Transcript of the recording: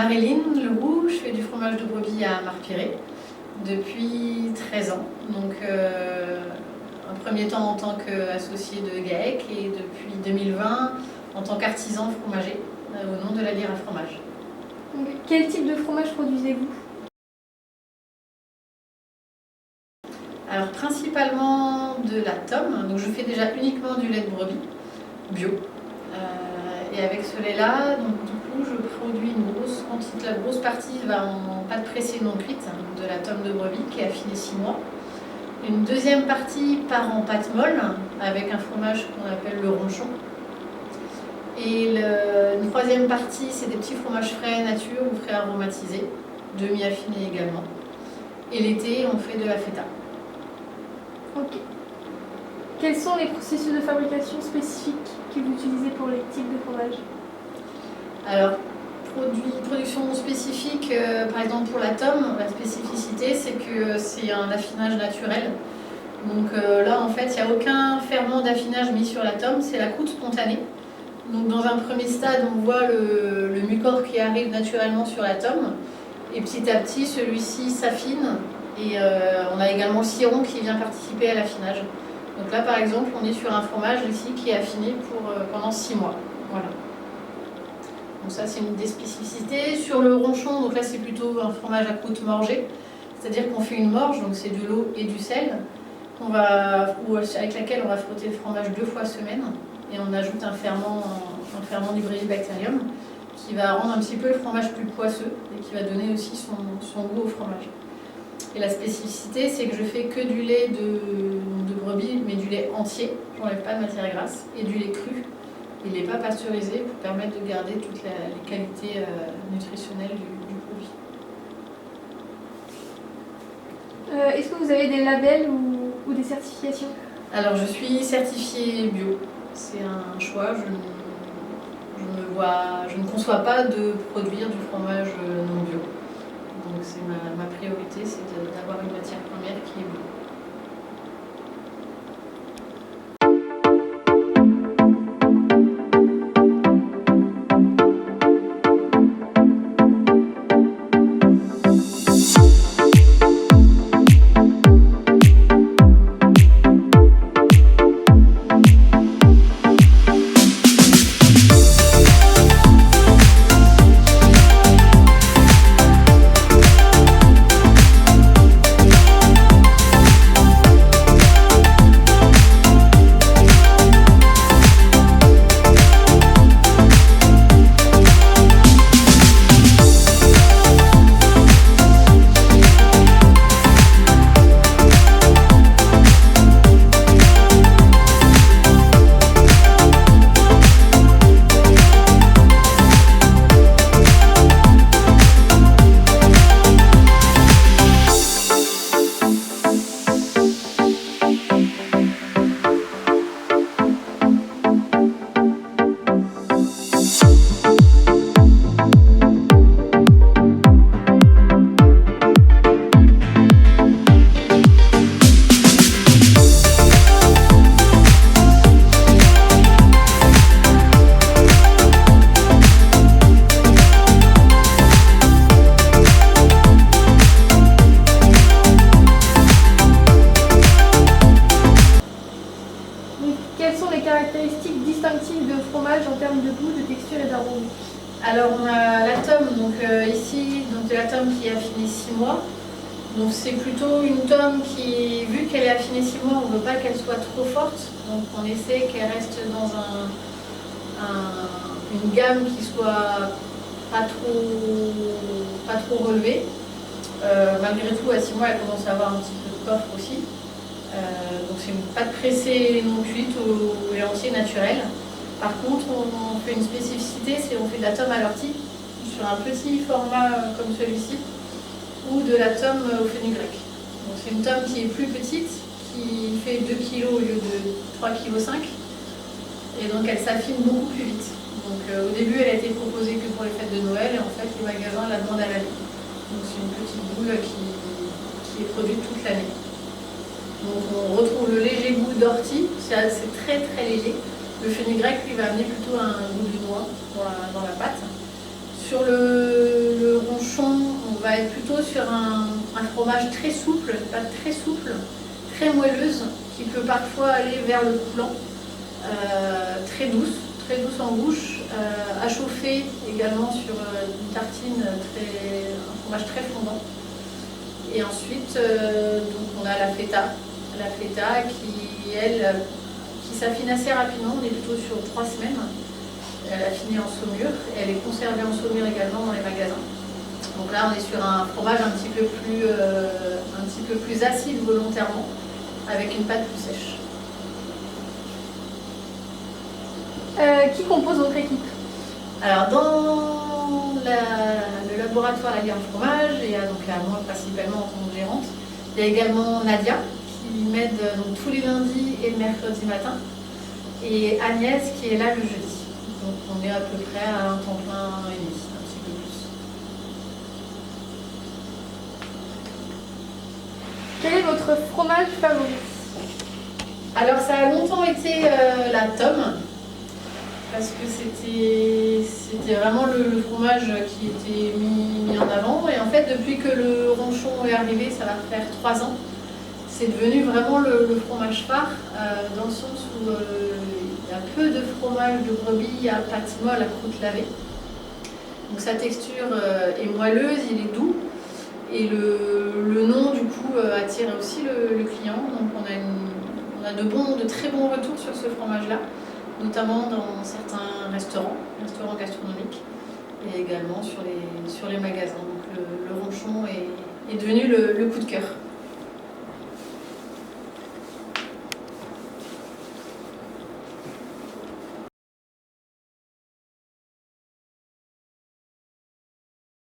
Maréline Leroux, je fais du fromage de brebis à Marpiré depuis 13 ans. Donc, un premier temps en tant qu'associé de GAEC et depuis 2020 en tant qu'artisan fromager au nom de la Lyre à fromage. Donc, quel type de fromage produisez-vous? Alors principalement de la tome, donc je fais déjà uniquement du lait de brebis bio. Et avec ce lait-là, donc du coup je produis une grosse quantité, la grosse partie va en pâte pressée non cuite, de la tome de brebis qui est affinée 6 mois. Une deuxième partie part en pâte molle avec un fromage qu'on appelle le ronchon. Et une troisième partie, c'est des petits fromages frais nature ou frais aromatisés, demi-affinés également. Et l'été, on fait de la feta. Ok. Quels sont les processus de fabrication spécifiques que vous utilisez pour les types de fromages? Alors, production spécifique, par exemple pour la tome, la spécificité c'est que c'est un affinage naturel. Donc là en fait il n'y a aucun ferment d'affinage mis sur la tome, c'est la croûte spontanée. Donc dans un premier stade on voit le mucor qui arrive naturellement sur la tome et petit à petit celui-ci s'affine et on a également le ciron qui vient participer à l'affinage. Donc là par exemple on est sur un fromage ici qui est affiné pendant 6 mois. Voilà. Donc ça c'est une des spécificités. Sur le ronchon, donc là c'est plutôt un fromage à croûte morgée, c'est-à-dire qu'on fait une morge, donc c'est de l'eau et du sel, avec laquelle on va frotter le fromage 2 fois semaine, et on ajoute un ferment du Brevibacterium qui va rendre un petit peu le fromage plus poisseux et qui va donner aussi son goût au fromage. Et la spécificité c'est que je fais que du lait de brebis, mais du lait entier, j'enlève pas de matière grasse, et du lait cru. Il n'est pas pasteurisé pour permettre de garder toutes les qualités nutritionnelles du produit. Est-ce que vous avez des labels ou des certifications? Alors je suis certifiée bio, c'est un choix, je ne conçois pas de produire du fromage non bio. Donc c'est ma priorité, c'est d'avoir une matière première qui est bio. Caractéristiques distinctives de fromage en termes de goût, de texture et d'arôme? Alors on a la tome, donc ici donc de la tome qui est affinée 6 mois. Donc c'est plutôt une tome qui, vu qu'elle est affinée 6 mois, on ne veut pas qu'elle soit trop forte. Donc on essaie qu'elle reste dans une gamme qui soit pas trop relevée. Malgré tout, à 6 mois, elle commence à avoir un petit peu de coffre aussi. Donc c'est une pâte pressée non cuite au lait entier naturel. Par contre, on fait une spécificité, c'est qu'on fait de la tome à l'ortie sur un petit format comme celui-ci, ou de la tome au fenugrec. Donc c'est une tome qui est plus petite, qui fait 2 kg au lieu de 3,5 kg, et donc elle s'affine beaucoup plus vite. Donc au début, elle a été proposée que pour les fêtes de Noël, et en fait, les magasins la demandent à l'année. Donc c'est une petite boule qui est produite toute l'année. Donc on retrouve le léger goût d'ortie, c'est très très léger. Le fenugrec lui va amener plutôt un goût de noix dans la pâte. Sur le va être plutôt sur un fromage très souple, une pâte très souple, très moelleuse, qui peut parfois aller vers le coulant, très douce en bouche, à chauffer également sur une tartine, un fromage très fondant. Et ensuite, donc on a la feta qui, elle, qui s'affine assez rapidement, on est plutôt sur 3 semaines. Elle a fini en saumure, elle est conservée en saumure également dans les magasins. Donc là, on est sur un fromage un petit peu plus acide volontairement, avec une pâte plus sèche. Qui compose votre équipe? Alors, dans le laboratoire La Gamme Fromage, il y a donc moi principalement en tant que gérante. Il y a également Nadia qui m'aide donc tous les lundis et le mercredi matin, et Agnès qui est là le jeudi. Donc on est à peu près à un temps plein et demi, un petit peu plus. Quel est votre fromage favori? Alors ça a longtemps été la tome, parce que c'était vraiment le fromage qui était mis en avant. Et en fait, depuis que le ronchon est arrivé, ça va faire 3 ans, c'est devenu vraiment le fromage phare, dans le sens où il y a peu de fromage de brebis à pâte molle, à croûte lavée. Donc sa texture est moelleuse, il est doux. Et le nom, du coup, attire aussi le client. Donc on a de très bons retours sur ce fromage-là, notamment dans certains restaurants gastronomiques, et également sur les magasins. Donc le ronchon est devenu le coup de cœur.